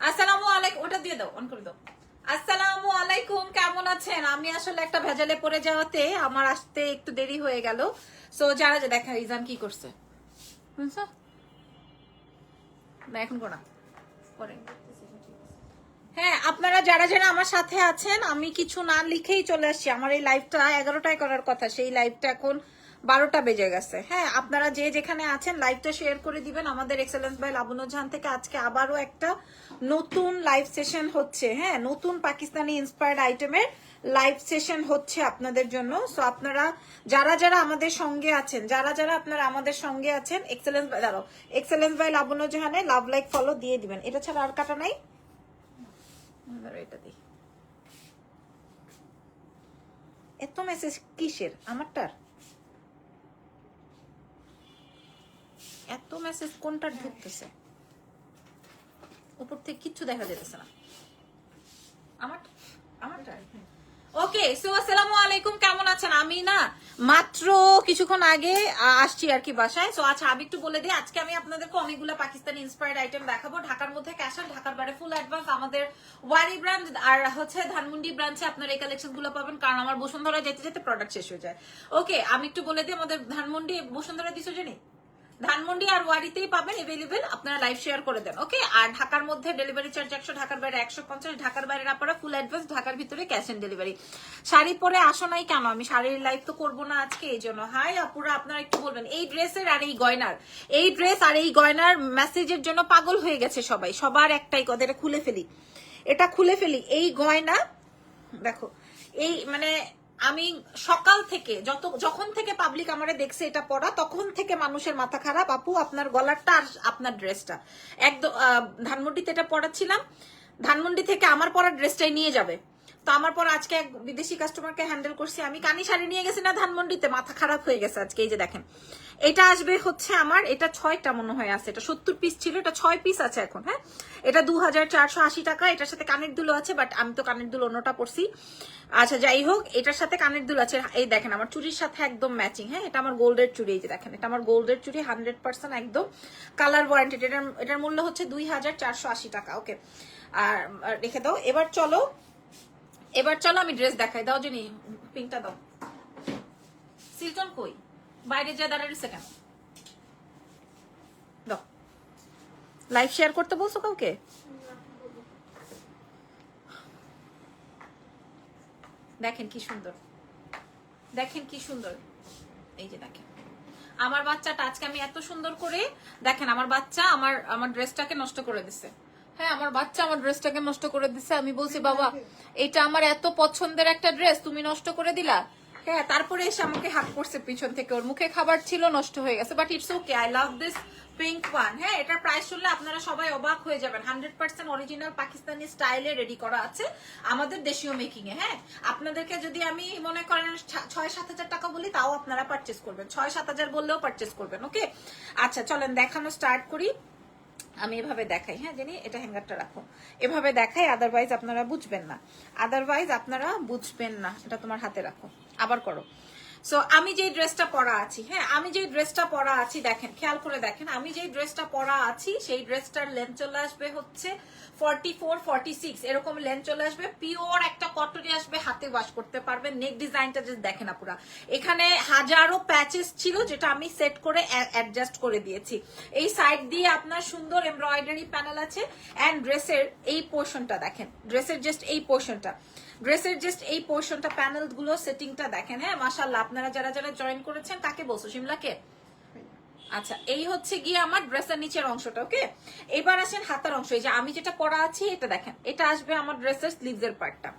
আসসালামু আলাইকুম, ওটা দিয়ে দাও, অন করে দাও। আসসালামু আলাইকুম, কেমন আছেন? আমি আসলে একটা ভেজালে পড়ে যাওয়াতে আমার আসতে একটু দেরি হয়ে গেল। সো যারা দেখা ইজান কি করছে বুঝছো না, এখন কোনা পরে। হ্যাঁ, আপনারা যারা যারা আমার সাথে আছেন, আমি কিছু না লিখেই চলে আসছি। আমার এই লাইভটা 11টায় করার কথা, সেই লাইভটা এখন 12টা বেজে গেছে। হ্যাঁ, আপনারা যে যেখানে আছেন লাইভটা শেয়ার করে দিবেন। আমাদের এক্সেলেন্স বাই লাবণ্য জাহান থেকে আজকে আবারও একটা নতুন লাইভ সেশন হচ্ছে। হ্যাঁ, নতুন পাকিস্তানি ইন্সপায়ার্ড আইটেমের লাইভ সেশন হচ্ছে আপনাদের জন্য। সো আপনারা যারা যারা আমাদের সঙ্গে আছেন, যারা যারা আপনারা আমাদের সঙ্গে আছেন, এক্সেলেন্স বাই দাঁড়াও, এক্সেলেন্স বাই লাবণ্য জাহানে লাভ লাইক ফলো দিয়ে দিবেন। এটা ছাড়া আর কাটা নাই। এটা দিই। এত মেসেজ কিসের আমারটার? এত মেসেজ কোনটার ঢুকতেছে? উপর থেকে কিচ্ছু দেখা যেতেছে না। আমারটা ওকে। সো আসসালামু আলাইকুম, কেমন আছেন? আমি না মাত্র কিছুক্ষণ আগে আসছি আর কি বাসায়। সো আচ্ছা, আমি একটু বলে দিই, আজকে আমি আপনাদেরকে অনেকগুলো পাকিস্তানি ইন্সপায়ার্ড আইটেম দেখাবো। ঢাকার মধ্যে ক্যাশ অন, ঢাকার বাইরে ফুল অ্যাডভান্স। আমাদের ওয়ারি ব্র্যান্ড আর হচ্ছে ধানমন্ডি ব্রাঞ্চে আপনারা এই কালেকশন গুলো পাবেন, কারণ আমার বসুন্ধরা যেতে যেতে প্রোডাক্ট শেষ হয়ে যায়। ওকে, আমি একটু বলে দিই, আমাদের ধানমন্ডি বসুন্ধরা দিছো জানি, ধানমন্ডি আর ওয়ারিতেই পাবেন এভেলেবেল। আপনারা লাইভ শেয়ার করে দেন। ওকে, আর ঢাকার মধ্যে ডেলিভারি চার্জ 100, ঢাকার বাইরে 150, ঢাকার বাইরে আপনারা ফুল অ্যাডভান্স, ঢাকার ভিতরে ক্যাশ অন ডেলিভারি। শাড়ি পরে আসো নাই কেন? আমি শাড়ির লাইভ তো করবো না আজকে, এই জন্য। হাই আপুরা, আপনারা একটু বলবেন এই ড্রেসের আর এই গয়নার, এই ড্রেস আর এই গয়নার মেসেজের জন্য পাগল হয়ে গেছে সবাই। সবার একটাই কথা, এটা খুলে ফেলি, এটা খুলে ফেলি। এই গয়না দেখো, এই মানে আমি সকাল থেকে যখন থেকে পাবলিক আমারে দেখছে এটা পরা, তখন থেকে মানুষের মাথা খারাপ। আপু আপনার গলারটা আর আপনার ড্রেসটা একদম, ধানমন্ডিতে এটা পরাচ্ছিলাম, ধানমন্ডি থেকে আমার পরা ড্রেসটাই নিয়ে যাবে। তো আমার পর আজকে এক বিদেশি কাস্টমারকে হ্যান্ডেল করছি আমি, কানি শাড়ি নিয়ে গেছি না ধানমন্ডিতে, মাথা খারাপ হয়ে গেছে আজকে। এই যে দেখেন, এটা আসবে হচ্ছে আমার, এটা 6টা মনে হয় আছে, এটা 70 পিস ছিল, এটা 6 পিস আছে এখন। হ্যাঁ, এটা 2480 টাকা। এটার সাথে কানের দুল আছে, বাট আমি তো কানের দুল অন্যটা পরছি। আচ্ছা যাই হোক, এটার সাথে কানের দুল আছে। এই দেখেন আমার চুরির সাথে একদম ম্যাচিং। হ্যাঁ, এটা আমার গোল্ডের চুড়ি। এই যে দেখেন, এটা আমার গোল্ডের চুড়ি, 100% একদম কালার ওয়ারেন্টেড। এটার মূল্য হচ্ছে 2480 টাকা। ওকে, আর রেখে দাও। এবার চলো আমি ড্রেস দেখাই। দাও জেনি, পিঙ্কটা দাও। সিলটন কই? বাইরে যা দাঁড়াইছে কেন? দাও। লাইভ শেয়ার করতে বলছো কাউকে? দেখেন কি সুন্দর, দেখেন কি সুন্দর। এই যে দেখেন আমার বাচ্চাটা আজকে আমি এত সুন্দর করে, দেখেন আমার বাচ্চা আমার ড্রেসটাকে নষ্ট করে দিছে। হ্যাঁ, আমার বাচ্চা আমার ড্রেসটাকে নষ্ট করে দিছে। আমি বলছি বাবা এটা আমার এত পছন্দের একটা ড্রেস, তুমি নষ্ট করে দিলা। হ্যাঁ, তারপরে এসে আমাকে হাত করছে পিছন থেকে, ওর মুখে খাবার ছিল, নষ্ট হয়ে গেছে। But it's okay, I love this pink one. হ্যাঁ, এটার প্রাইস শুনলে আপনারা সবাই অবাক হয়ে যাবেন। 100% অরিজিনাল পাকিস্তানি স্টাইলে রেডি করা আছে, আমাদের দেশীয় মেকিং এ। হ্যাঁ, আপনাদেরকে যদি আমি মনে করেন 6-7 হাজার টাকা বলি, তাও আপনারা পারচেস করবেন, 6-7 হাজার বললেও পারচেস করবেন। ওকে, আচ্ছা চলেন দেখানো স্টার্ট করি। আমি এভাবে দেখাই, হ্যাঁ জানি, এটা হ্যাঙ্গারটা রাখো, এভাবে দেখাই, আদারওয়াইজ আপনারা বুঝবেন না, এটা তোমার হাতে রাখো, আবার করো। সো আমি যে ড্রেসটা পরা আছি, হ্যাঁ আমি যে ড্রেসটা পরা আছি, দেখেন খেয়াল করে দেখেন, আমি যে ড্রেসটা পরা আছি সেই ড্রেসটার লেন্থ চলে আসবে হচ্ছে 44-46 এরকম লেন্থ চলে আসবে। পিওর একটা কটনে আসবে, হাতে ওয়াশ করতে পারবেন। নেক ডিজাইনটা যে দেখেন আপুরা, এখানে হাজারো প্যাচেস ছিল যেটা আমি সেট করে অ্যাডজাস্ট করে দিয়েছি। এই সাইড দিয়ে আপনার সুন্দর এমব্রয়ডারি প্যানেল আছে। এন্ড ড্রেসের এই পোর্শনটা দেখেন, ড্রেসের জাস্ট এই পোর্শনটা প্যানেল গুলো সেটিংটা দেখেন। হ্যাঁ মাশাআল্লাহ, আপনারা যারা যারা জয়েন করেছেন কাকে বলছো? শিমলাকে। আচ্ছা, এই হচ্ছে গিয়ে আমার ড্রেসের নিচের অংশটা। ওকে, এবার আসেন হাতার অংশ। এই যে আমি যেটা পরা আছি এটা দেখেন, এটা আসবে আমার ড্রেসের স্লিভস এর পার্টটা,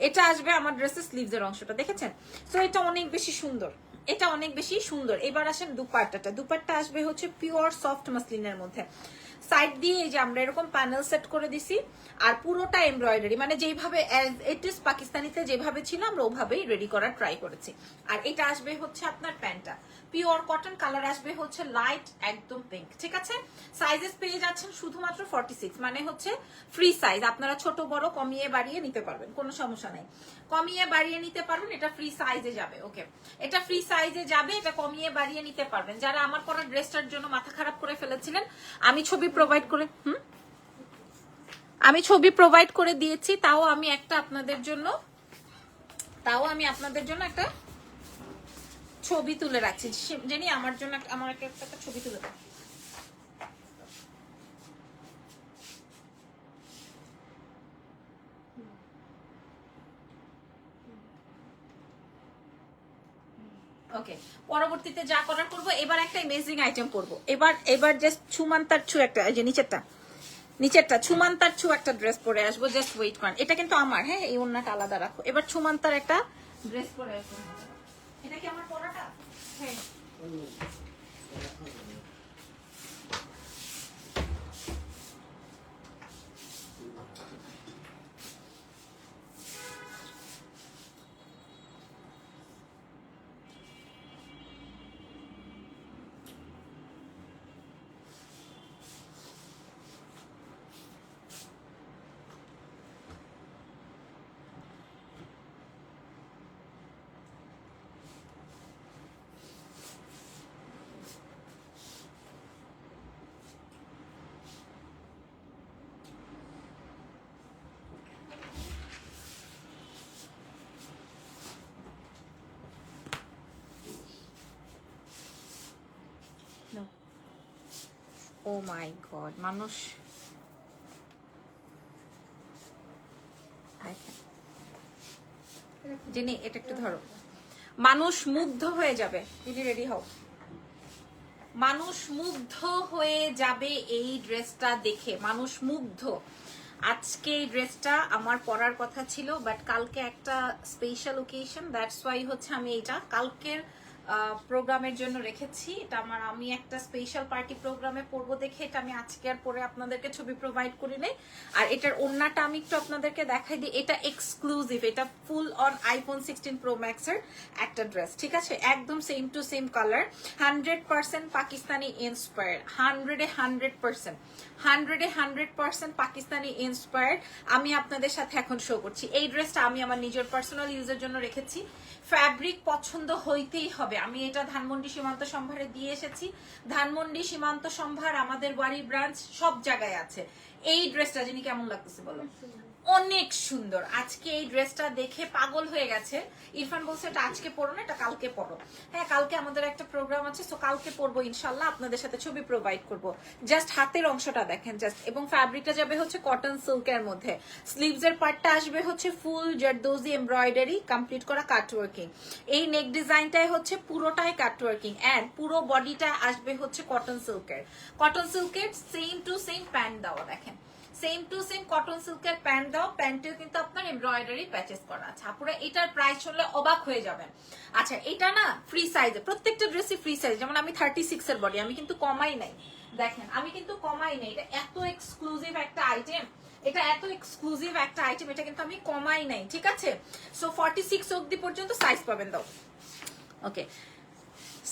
এটা আসবে আমার ড্রেসের স্লিভস এর অংশটা, দেখেছেন? সো এটা অনেক বেশি সুন্দর, এটা অনেক বেশি সুন্দর। এবার আসেন দুপাট্টা আসবে হচ্ছে পিওর সফট মাসলিনের মধ্যে। সাইড দিয়ে এই যে আমরা এরকম প্যানেল সেট করে দিছি, আর পুরোটা এমব্রয়ডারি, মানে যেভাবে ইট ইজ পাকিস্তানিতে যেভাবে ছিল আমরা ওভাবেই রেডি করার ট্রাই করেছি। আর এটা আসবে হচ্ছে আপনার প্যান্টটা, পিওর কটন, কালার আসবে হচ্ছে লাইট একদম পিঙ্ক। ঠিক আছে, সাইজেস পেয়ে যাচ্ছেন শুধুমাত্র 46, মানে হচ্ছে ফ্রি সাইজ। আপনারা ছোট বড় কমিয়ে বাড়িয়ে নিতে পারবেন, কোনো সমস্যা নেই, কমিয়ে বাড়িয়ে নিতে পারবেন। এটা ফ্রি সাইজে যাবে। ওকে, এটা ফ্রি সাইজে যাবে, এটা কমিয়ে বাড়িয়ে নিতে পারবেন। যারা আমার পরা ড্রেসটার জন্য মাথা খারাপ করে ফেলেছিলেন, আমি ছবি প্রোভাইড করে আমি ছবি প্রোভাইড করে দিয়েছি, তাও আমি আপনাদের জন্য একটা ছবি তুলে রাখছি। জেনি আমার জন্য আমার একটা ছবি তুলে দাও। ওকে, পরবর্তীতে যা করার করবো। এবার একটা অ্যামেজিং আইটেম করবো। এবার জাস্ট ছুমান্তার ছু একটা, এই যে নিচেরটা ছুমান্তার ছু একটা ড্রেস পরে আসবো। জাস্ট ওয়েট করেন, এটা কিন্তু আমার, হ্যাঁ এই ওড়নাটা আলাদা রাখো। এবার ছুমান্তার একটা ড্রেস পরে আসবো। এটা কি আমার পরাটা? হ্যাঁ ও মাই গড, মানুষ জেনি এটা একটু ধরো। মানুষ মুগ্ধ হয়ে যাবে। দিদি রেডি হও। মানুষ মুগ্ধ হয়ে যাবে এই ড্রেসটা দেখে, মানুষ মুগ্ধ। আজকে এই ড্রেসটা আমার পরার কথা ছিল, বাট কালকে একটা স্পেশাল ওকেশন, দ্যাটস ওয়াই হচ্ছে আমি এটা কালকের প্রোগ্রামের জন্য রেখেছি। এটা আমি একটা স্পেশাল পার্টি প্রোগ্রামে পরবো দেখে এটা আমি আজকে আর পরে আপনাদেরকে ছবি প্রোভাইড করি নাই। আর এটার ওড়নাটা আমি একটু আপনাদেরকে দেখাই দিই। এটা এক্সক্লুসিভ, এটা full on iPhone 16 pro max এর একটা ড্রেস, ঠিক আছে? একদম same to same colour, 100% Pakistani inspired, 100% Pakistani inspired. আমি আপনাদের সাথে এখন শো করছি। এই ড্রেসটা আমি আমার নিজের পার্সোনাল ইউজের জন্য রেখেছি। ফ্যাব্রিক পছন্দ হইতেই হবে। আমি এটা ধানমন্ডি সীমান্ত সম্ভারে দিয়ে এসেছি। ধানমন্ডি সীমান্ত সম্ভার, আমাদের বাড়ি ব্রাঞ্চ, সব জায়গায় আছে। এই ড্রেসটা যিনি কেমন লাগতেছে বলো? অনেক সুন্দর। আজকে এই ড্রেসটা দেখে পাগল হয়ে গেছে। ইরফান বলছে এটা আজকে পরো না, এটা কালকে পরো। হ্যাঁ, কালকে আমাদের একটা প্রোগ্রাম আছে, সো কালকে পরবো ইনশাল্লাহ, আপনাদের সাথে ছবি প্রোভাইড করব। জাস্ট হাতের অংশটা দেখেন জাস্ট, এবং ফ্যাব্রিকটা যাবে হচ্ছে কটন সিল্কের মধ্যে। স্লিভস এর পার্টটা আসবে হচ্ছে ফুল জারদোজি এমব্রয়ডারি কমপ্লিট করা কাটওয়ার্কিং। এই নেক ডিজাইনটাই হচ্ছে পুরোটাই কাটওয়ার্কিং, এন্ড পুরো বডিটা আসবে হচ্ছে কটন সিল্কের। কটন সিল্কের সেম টু সেম প্যান্ট দেওয়া, দেখেন সেম টু সেম কটন সিল্কের প্যান্ট দাও। প্যান্টেও কিন্তু আপনার এমব্রয়ডারি প্যাচেস করা আছে। আপুরা এটার প্রাইস শুনলে অবাক হয়ে যাবেন। আচ্ছা, এটা না ফ্রি সাইজে, প্রত্যেকটা ড্রেসই ফ্রি সাইজ। যেমন আমি 36 এর বডি, আমি কিন্তু কমাই নাই, দেখেন আমি কিন্তু কমাই নাই। এটা এত এক্সক্লুসিভ একটা আইটেম, এটা কিন্তু আমি কমাই নাই, ঠিক আছে? সো 46 অবধি পর্যন্ত সাইজ পাবেন। দাও ওকে।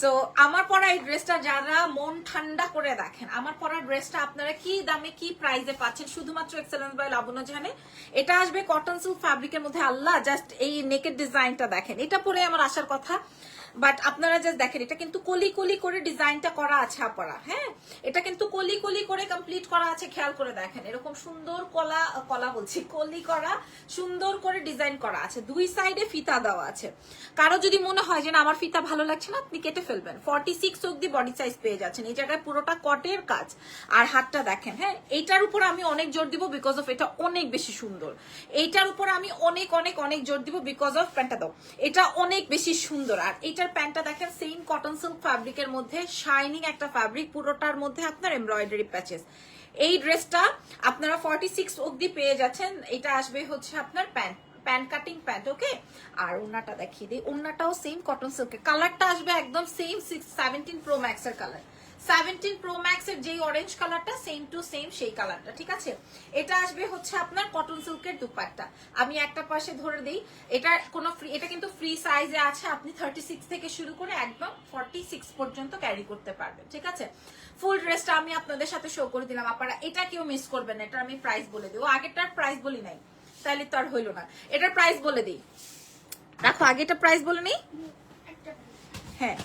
সো আমার পরা এই ড্রেসটা যারা মন ঠান্ডা করে দেখেন, আমার পরা ড্রেসটা আপনারা কি দামে কি প্রাইসে পাচ্ছেন শুধুমাত্র এক্সেলেন্স বাই লাবণ্য জাহানে। এটা আসবে কটন সিল্ক ফ্যাব্রিকের মধ্যে। আল্লাহ, জাস্ট এই নেকের ডিজাইনটা দেখেন, এটা পরে আমার আসার কথা, বাট আপনারা জাস্ট দেখেন এটা কিন্তু কলি কলি করে ডিজাইনটা করা আছে আপনারা। হ্যাঁ, এটা কিন্তু কলি কলি করে কমপ্লিট করা আছে, খেয়াল করে দেখেন। এরকম সুন্দর কলি করা সুন্দর করে ডিজাইন করা আছে। দুই সাইডে ফিতা দেওয়া আছে। কারো যদি মনে হয় যে না আমার ফিতা ভালো লাগছে না, আপনি কেটে ফেলবেন। 46 অবধি বডি সাইজ পেয়ে যাচ্ছেন। এই জায়গায় পুরোটা কটের কাজ, আর হাতটা দেখেন। হ্যাঁ, এইটার উপর আমি অনেক জোর দিব বিকজ অফ এটা অনেক বেশি সুন্দর। এইটার উপর আমি অনেক অনেক অনেক জোর দিব বিকজ অফ প্যান্টটা দাও, এটা অনেক বেশি সুন্দর। আর এইটার প্যান্টটা দেখেন সেম কটন সিল্ক ফ্যাব্রিকের মধ্যে, শাইনিং একটা ফ্যাব্রিক, পুরোটার মধ্যে আপনার এমব্রয়ডারি প্যাচেস। এই ড্রেসটা আপনারা 46 অবধি পেয়ে যাচ্ছেন। এটা আসবে হচ্ছে আপনার প্যান্ট কাটিং প্যান্ট, ওকে। আর ওড়নাটা দেখিয়ে দিই, ওড়নাটাও সেম কটন সিল্কের। কালারটা আসবে একদম সেম 17 প্রো ম্যাক্স এর কালার। 17 প্রো ম্যাক্স এর যেই অরেঞ্জ কালারটা, সেম টু সেম সেই কালারটা, ঠিক আছে? এটা আসবে হচ্ছে আপনার কটন সিল্কের দুপাট্টা। আমি একটা পাশে ধরে দিই, এটা কিন্তু ফ্রি সাইজে আছে। আপনি 36 থেকে শুরু করে একদম 46 পর্যন্ত ক্যারি করতে পারবেন, ঠিক আছে? ফুল ড্রেসটা আমি আপনাদের সাথে শো করে দিলাম। আপনারা এটা কেউ মিস করবেন না। এটা আমি প্রাইস বলে দিই, আগেরটার প্রাইস বলি নাই, তাহলে তো আর হইলো না। এটার প্রাইস বলে দিই, রাখো আগেটা প্রাইস বলে নেই। হ্যাঁ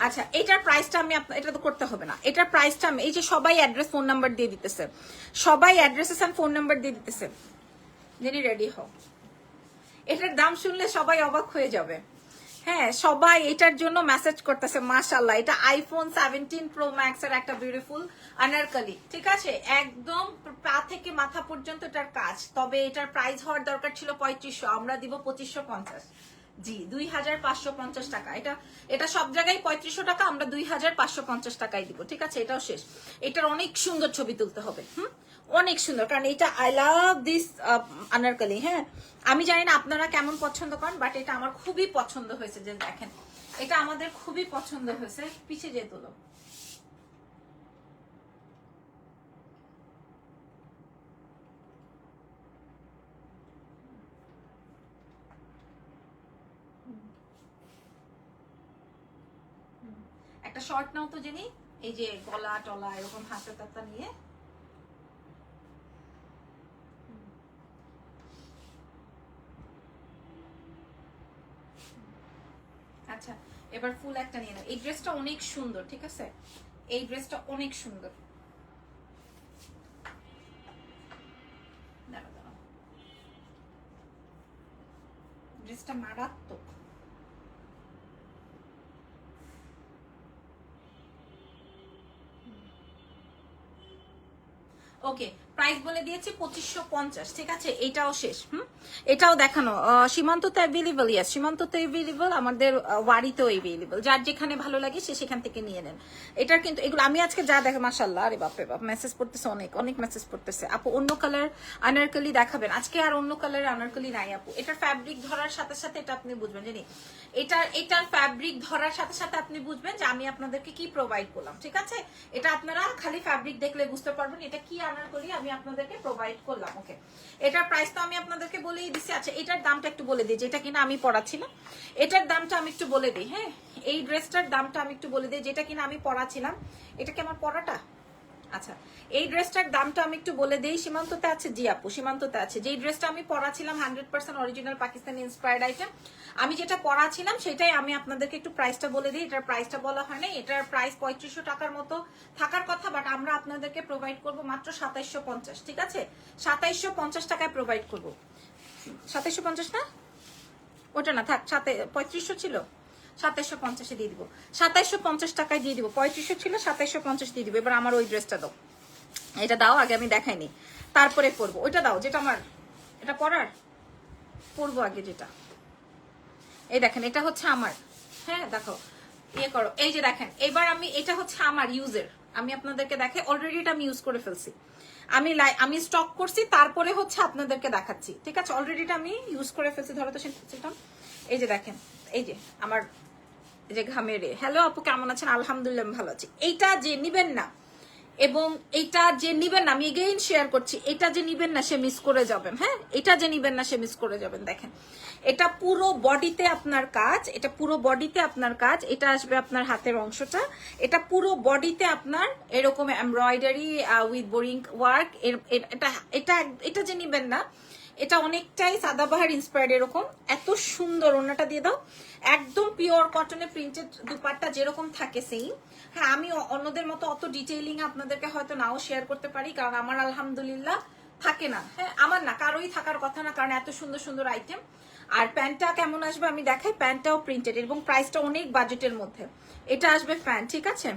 আচ্ছা, এটার প্রাইসটা আমি এটা তো করতে হবে না, এটার প্রাইসটা আমি এই যে সবাই অ্যাড্রেস ফোন নাম্বার দিয়ে দিতেছে, সবাই অ্যাড্রেসেস এন্ড ফোন নাম্বার দিয়ে দিতেছে। জেনি রেডি হও, এটার দাম শুনলে সবাই অবাক হয়ে যাবে। হ্যাঁ, সবাই এটার জন্য মেসেজ করতেছে, মাশাআল্লাহ এটা আইফোন 17 প্রো ম্যাক্স এর একটা বিউটিফুল আনারকলি, ঠিক আছে, একদম পা থেকে মাথা পর্যন্ত এটার কাজ। তবে এটার প্রাইস হওয়ার দরকার ছিল 3500, আমরা দিব 2550। জি, 2550 টাকা। এটা এটা সব জায়গায় 3500 টাকা, আমরা 2550 টাকায় দিব, ঠিক আছে। এটাও শেষ। এটার অনেক সুন্দর ছবি তুলতে হবে, অনেক সুন্দর, কারণ এটা আই লাভ দিস আনারকলি। হ্যাঁ, আমি জানি না আপনারা কেমন পছন্দ করেন, বাট এটা আমার খুবই পছন্দ হয়েছে। যে দেখেন, এটা আমাদের খুবই পছন্দ হয়েছে। পিছে যে তোলো, একটা শর্ট নাও তো জেনি, এই যে গলা টলা এরকম হাতে টাতা নিয়ে। আচ্ছা, এবার ফুল একটা নিয়ে নাও। এই ড্রেসটা অনেক সুন্দর, ঠিক আছে, এই ড্রেসটা অনেক সুন্দর। দাঁড়াও দাঁড়াও, ড্রেসটা মারাত্মক। ওকে, প্রাইস বলে দিয়েছি 2550, ঠিক আছে। এটাও শেষ। এটাও দেখানো। সীমান্ত তো অ্যাভেলেবল, ইয়াস সীমান্ত তো অ্যাভেলেবল, আমাদের ওয়ারিতেও অ্যাভেলেবল। যার যেখানে ভালো লাগে সে সেখান থেকে নিয়ে নেন। এটার কিন্তু এগুলো আমি আজকে যা দেখে, মাশাআল্লাহ, আরে বাপরে বাপ, মেসেজ পড়তেছে, অনেক অনেক মেসেজ পড়তেছে। আপু অন্য কালার আনারকলি দেখাবেন আজকে? আর অন্য কালার আনারকলি নাই আপু। এটার ফ্যাব্রিক ধরার সাথে সাথে এটা আপনি বুঝবেন, জানি এটার ফ্যাব্রিক ধরার সাথে সাথে আপনি বুঝবেন যে আমি আপনাদেরকে কি প্রোভাইড করলাম, ঠিক আছে। এটা আপনারা খালি ফ্যাব্রিক দেখলে বুঝতে পারবেন এটা কি আনারকলি আমি আপনাদেরকে প্রোভাইড করলাম। ওকে, এটার প্রাইস তো আমি আপনাদেরকে বলেই দিছি। আচ্ছা, এটার দামটা একটু বলে দিই, যেটা কিনা আমি পড়াছিলাম। এটার দামটা আমি একটু বলে দিই। হ্যাঁ, এই ড্রেসটার দামটা আমি একটু বলে দিই, যেটা কিনা আমি পড়াছিলাম। এটা কি আমার পড়াটা? আচ্ছা, এই ড্রেসটার দামটা আমি একটু বলে দিই। সীমান্ততে আছে? জি আপু, সীমান্ততে আছে। যে ড্রেসটা আমি পড়াছিলাম 100% অরিজিনাল পাকিস্তানি ইন্সপায়ার্ড আইটেম, আমি যেটা পড়াছিলাম সেটাই আমি আপনাদেরকে একটু প্রাইসটা বলে দিই। এটার প্রাইসটা বলা হয় না, এটার প্রাইস 3500 টাকার মতো থাকার কথা, বাট আমরা আপনাদেরকে প্রোভাইড করব মাত্র 2750, ঠিক আছে। 2750 টাকায় প্রোভাইড করব। 2750 না, ওটা না, থাক, 3500 ছিল, 2750 দিয়ে দিব। 2750 টাকায় দিয়ে দিব। 3500 ছিল, 2750 দিয়ে দিব। এবার আমার ওই ড্রেসটা দাও, এটা দাও আগে, আমি দেখাইনি, তারপরে পরবো। ওইটা দাও যেটা আমার, এটা পরার পরবো আগে যেটা। এই দেখেন, এটা হচ্ছে আমার। হ্যাঁ দেখো, ইয়ে করো, এই যে দেখেন, এবার আমি, এটা হচ্ছে আমার ইউজের, আমি আপনাদেরকে দেখে অলরেডি এটা আমি ইউজ করে ফেলছি। আমি স্টক করছি, তারপরে হচ্ছে আপনাদেরকে দেখাচ্ছি, ঠিক আছে। অলরেডি এটা আমি ইউজ করে ফেলছি। ধরো তো সেটা, এই যে দেখেন, এই যে আমার যে ঘামের। হ্যালো আপু, কেমন আছেন? আলহামদুলিল্লাহ, আমি ভালো আছি। এইটা যে নিবেন না, এবং এটা যে নিবেন না, আমি এগেইন শেয়ার করছি, এটা যে নিবেন না সে মিস করে যাবেন। হ্যাঁ, এটা যে নিবেন না সে মিস করে যাবেন। দেখেন, এটা পুরো বডিতে আপনার কাজ, এটা পুরো বডিতে আপনার কাজ। এটা আসবে আপনার হাতের অংশটা, এটা পুরো বডিতে আপনার এরকম এমব্রয়ডারি উইথ বোরিং ওয়ার্ক। এটা এটা এটা যে নিবেন না, এটা অনেকটাই সাদাবাহার ইন্সপায়ার্ড, এরকম এত সুন্দর। ওড়নাটা দিয়ে দাও, একদম পিওর কটনে প্রিন্টেড দুপাট্টা যেরকম থাকে সেম। হ্যাঁ, আমি অন্যদের মতো অত ডিটেইলিং আপনাদেরকে হয়তো নাও শেয়ার করতে পারি, কারণ আমার আলহামদুলিল্লাহ থাকে না। হ্যাঁ, আমার না, কারোই থাকার কথা না, কারণ এত সুন্দর সুন্দর আইটেম। আর প্যান্টটা কেমন আসবে আমি দেখাই। প্যান্টটাও প্রিন্টেড এবং প্রাইসটা অনেক বাজেটের মধ্যে। এটা আসবে প্যান্ট, ঠিক আছে।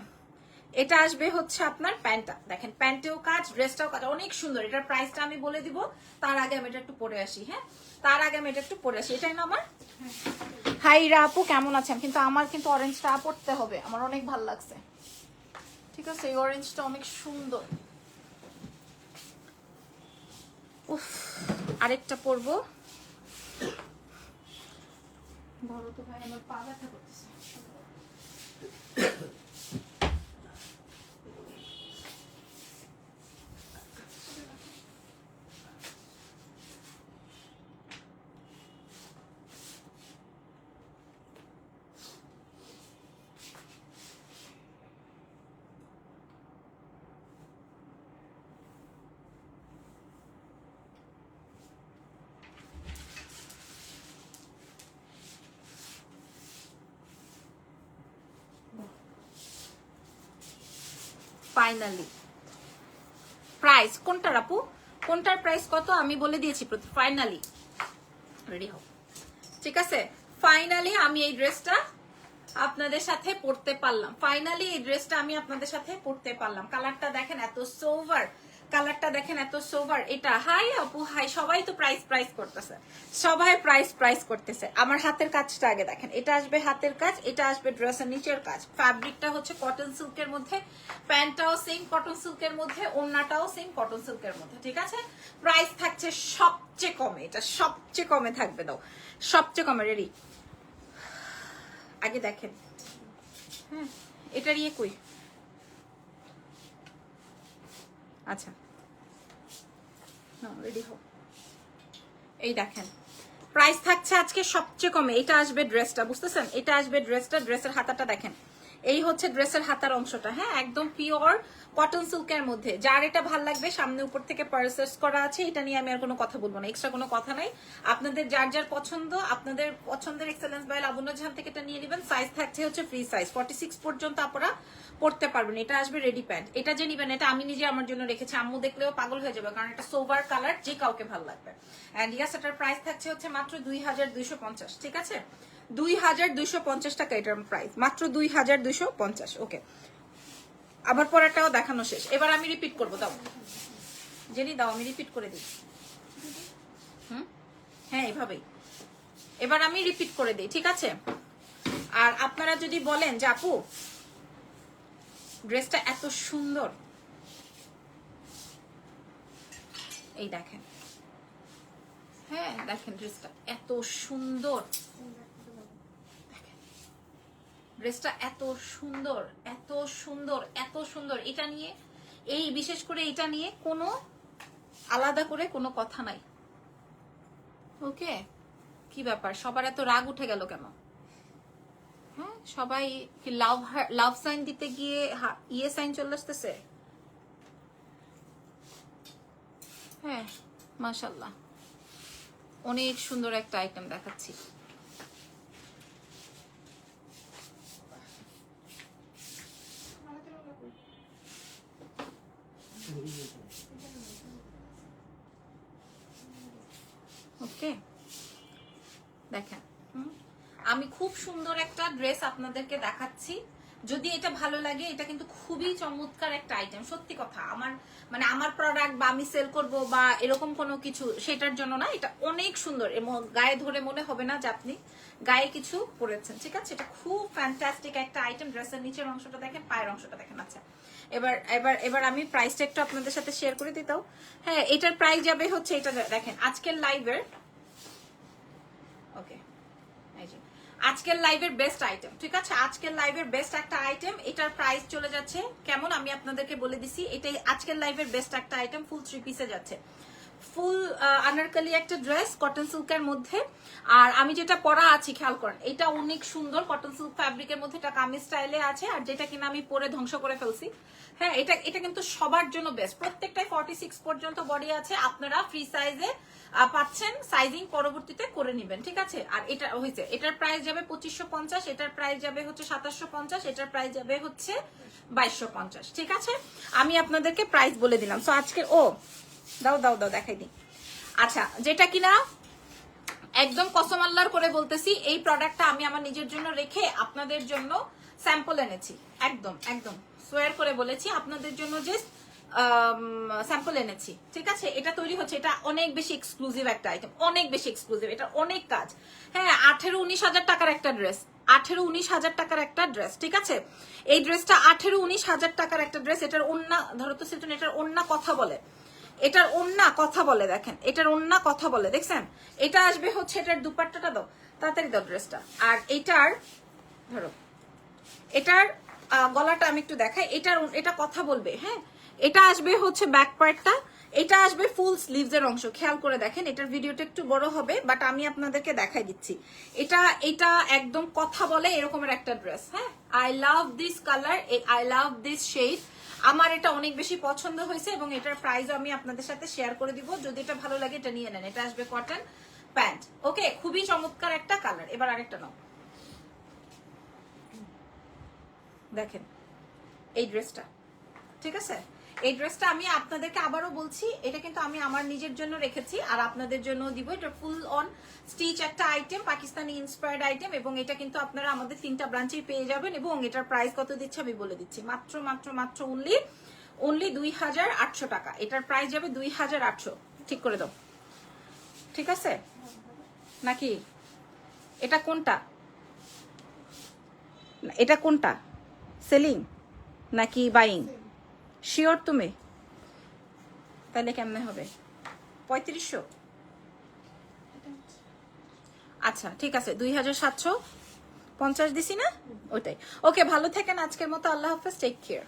এটা আসবে হচ্ছে আপনার প্যান্টটা, দেখেন প্যান্টেও কাজ, ড্রেসটাও কাজ, অনেক সুন্দর। এটার প্রাইসটা আমি বলে দিব, তার আগে আমি এটা একটু পরে আসি। হ্যাঁ, তার আগে আমি এটা একটু পরে আসি। এটাই না আমার? হাই রা আপু, কেমন আছেন? কিন্তু আমার কিন্তু অরেঞ্জটা পরতে হবে, আমার অনেক ভালো লাগছে, ঠিক আছে। এই অরেঞ্জটা অনেক সুন্দর। উফ, আরেকটা পরবো। বলো তো ভাই, আমার পা ব্যথা করতেছে। ফাইনালি প্রাইস কোনটার আপু, কোনটার প্রাইস কত আমি বলে দিয়েছি। ফাইনালি রেডি হও, ঠিক আছে? ফাইনালি আমি এই ড্রেসটা আপনাদের সাথে পড়তে পারলাম। ফাইনালি এই ড্রেসটা আমি আপনাদের সাথে পড়তে পারলাম। কালারটা দেখেন এত সোভার, কালারটা দেখেন এত সোভার। এটা হাই আপু হাই, সবাই তো প্রাইস প্রাইস করতেছে, সবাই প্রাইস প্রাইস করতেছে। আমার হাতের কাজটা আগে দেখেন, এটা আসবে হাতের কাজ, এটা আসবে ড্রেসের নিচের কাজ। ফ্যাব্রিকটা হচ্ছে কটন সিল্কের মধ্যে, প্যান্টটাও সেম কটন সিল্কের মধ্যে, ওড়নাটাও সেম কটন সিল্কের মধ্যে, ঠিক আছে? প্রাইস থাকছে সবচেয়ে কমে, এটা সবচেয়ে কমে থাকবে, দাও সবচেয়ে কমে। রেডি, আগে দেখেন। হ্যাঁ, এটার ইয়ে কই? আচ্ছা রেডি হও। এই দেখেন প্রাইস থাকছে আজকে সবচেয়ে কমে। এটা আসবে ড্রেসটা, বুঝতেছেন? এটা আসবে ড্রেসটা, ড্রেসের হাতাটা দেখেন, এই হচ্ছে ড্রেসের হাতার অংশটা। হ্যাঁ, একদম পিওর কটন সিল্কের মধ্যে। যার এটা ভাল লাগবে সামনে উপর থেকে পারচেজ করা আছে, এটা নিয়ে আমি আর কোনো কথা বলবো না, এক্সট্রা কোনো কথা নাই। আপনাদের যার যার পছন্দ, আপনাদের পছন্দের এক্সেলেন্স বাই লাবণ্য জাহান থেকে এটা নিয়ে নেবেন। সাইজ থাকছে হচ্ছে ফ্রি সাইজ, 46 পর্যন্ত আপনারা পড়তে পারবেন। এটা আসবে রেডি প্যান্ট। এটা যে নিবেন, এটা আমি নিজে আমার জন্য রেখেছি, আম্মু দেখলেও পাগল হয়ে যাবে, কারণ এটা সোভার কালার, যে কাউকে ভালো লাগবে। এন্ড ইয়াস, এটার প্রাইস থাকছে হচ্ছে মাত্র 2250, ঠিক আছে? 2250 টাকা এটার প্রাইস, মাত্র 2250। ওকে, আবার পরেরটাও দেখানো শেষ। এবার আমি রিপিট করবো, দাও জেনি, দাও আমি রিপিট করে দিই। হ্যাঁ এভাবেই এবার আমি রিপিট করে দিই, ঠিক আছে? আর আপনারা যদি বলেন যে আপু ড্রেসটা এত সুন্দর, এই দেখেন, হ্যাঁ দেখেন ড্রেসটা এত সুন্দর, ড্রেসটা এত সুন্দর, এত সুন্দর, এত সুন্দর। এটা নিয়ে, এই বিশেষ করে এটা নিয়ে কোনো আলাদা করে কোনো কথা নাই। ওকে, কি ব্যাপার, সবার এত রাগ উঠে গেল কেন? হ্যাঁ, সবাই কি লাভ সাইন দিতে গিয়ে ইয়ে সাইন চলে আসতেছে? হ্যাঁ মাশাআল্লাহ, অনেক সুন্দর একটা আইটেম দেখাচ্ছি। ওকে দেখেন, আমি খুব সুন্দর একটা ড্রেস আপনাদেরকে দেখাচ্ছি। যদি এটা ভালো লাগে, এটা কিন্তু খুবই চমৎকার একটা আইটেম। সত্যি কথা, আমার মানে আমার প্রোডাক্ট বা আমি সেল করব বা এরকম কোনো কিছু সেটার জন্য না, এটা অনেক সুন্দর। গায়ে ধরে মনে হবে না যে আপনি গায়ে কিছু পরেছেন, ঠিক আছে? এটা খুব ফ্যান্টাস্টিক একটা আইটেম। ড্রেসের নিচের অংশটা দেখেন, পায়ের অংশটা দেখেন। আচ্ছা, এবার এবার এবার আমি প্রাইসটা একটু আপনাদের সাথে শেয়ার করে দিতাম। হ্যাঁ, এটার প্রাইস যাবে হচ্ছে, এটা দেখেন আজকের লাইভের, ওকে আজকের লাইভের বেস্ট আইটেম, ঠিক আছে? আজকের লাইভের বেস্ট একটা আইটেম। এটার প্রাইস চলে যাচ্ছে কেমন আমি আপনাদেরকে বলে দিছি। এটাই আজকের লাইভের বেস্ট একটা আইটেম, ফুল 3 পিসে যাচ্ছে। ফুল আনারকলি একটা ড্রেস কটন সিল্কের মধ্যে। আর আমি যেটা পরা আছি খেয়াল করেন, এটা অনেক সুন্দর কটন সিল্ক ফ্যাব্রিকের মধ্যে, এটা কামিজ স্টাইলে আছে। আর যেটা কিনা আমি পরে ধ্বংস করে ফেলছি। হ্যাঁ, এটা কিন্তু সবার জন্য বেস্ট। প্রত্যেকটাই 46 পর্যন্ত বডি আছে, আপনারা ফ্রি সাইজে পাচ্ছেন, সাইজিং পরবর্তীতে করে নেবেন, ঠিক আছে? আর এটা হয়েছে, এটার প্রাইস যাবে 2550, এটার প্রাইস যাবে হচ্ছে 2750, এটার প্রাইস যাবে হচ্ছে 2250, ঠিক আছে? আমি আপনাদেরকে প্রাইস বলে দিলাম। সো আজকে দাও দাও দাও দেখাই দিই। আচ্ছা, যেটা কিনা একদম কসম আল্লাহর করে বলতেছি, এই প্রোডাক্টটা আমি আমার নিজের জন্য রেখে আপনাদের জন্য স্যাম্পল এনেছি। একদম একদম সোয়ার করে বলেছি, আপনাদের জন্য যে স্যাম্পল এনেছি, ঠিক আছে? এটা তৈরি হচ্ছে, এটা অনেক বেশি এক্সক্লুসিভ একটা আইটেম, অনেক বেশি এক্সক্লুসিভ, এটা অনেক কাজ। হ্যাঁ, 18-19 হাজার টাকার একটা ড্রেস, 18-19 হাজার টাকার একটা ড্রেস, ঠিক আছে? এই ড্রেসটা 18-19 হাজার টাকার একটা ড্রেস। এটার ওন্না ধরো তো সেটা, এটার ওন্না কথা বলে, এটার ওন্না কথা বলে, দেখেন এটার ওন্না কথা বলে, দেখছেন? এটা আসবে হচ্ছে, এটার দুপাট্টাটা দাও তাড়াতাড়ি, দাও ড্রেসটা। আর এটার ধরো, এটার গলাটা আমি একটু দেখাই, এটা কথা বলবে। হ্যাঁ, এটা আসবে হচ্ছে ব্যাক পার্টটা, এটা আসবে ফুল স্লিভস এর অংশ। খেয়াল করে দেখেন, এটার ভিডিওটা একটু বড় হবে, বাট আমি আপনাদেরকে দেখাই দিচ্ছি। এটা একদম কথা বলে এরকমের একটা ড্রেস। হ্যাঁ, I love this colour, I love this shade. আমার এটা অনেক বেশি পছন্দ হয়েছে এবং এটার প্রাইসও আমি আপনাদের সাথে শেয়ার করে দিব। যদি এটা ভালো লাগে এটা নিয়ে নেন। এটা আসবে কটন প্যান্ট। ওকে, খুবই চমৎকার একটা কালার। এবার আরেকটা নাও, দেখেন এই ড্রেসটা ঠিক আছে? এই ড্রেসটা আমি আপনাদেরকে আবারও বলছি, এটা কিন্তু আমি আমার নিজের জন্য রেখেছি আর আপনাদের জন্য দিব। এটা ফুল অন স্টিচ একটা আইটেম, পাকিস্তানি ইন্সপায়ার্ড আইটেম, এবং এটা কিন্তু আপনারা আমাদের 3টা ব্রাঞ্চেই পেয়ে যাবেন। এবং এটার প্রাইস কত দিচ্ছে আমি বলে দিচ্ছি, মাত্র মাত্র মাত্র অনলি 2800 টাকা। এটার প্রাইস যাবে 2800। ঠিক করে দাও, ঠিক আছে নাকি? এটা কোনটা, এটা কোনটা, সেলিং নাকি বাইং? শিওর তুমি? তাহলে কেমনে হবে? 3500? আচ্ছা ঠিক আছে, 2750 দিছি না? ওইটাই। ওকে, ভালো থাকেন আজকের মতো। আল্লাহ হাফেজ, টেক কেয়ার।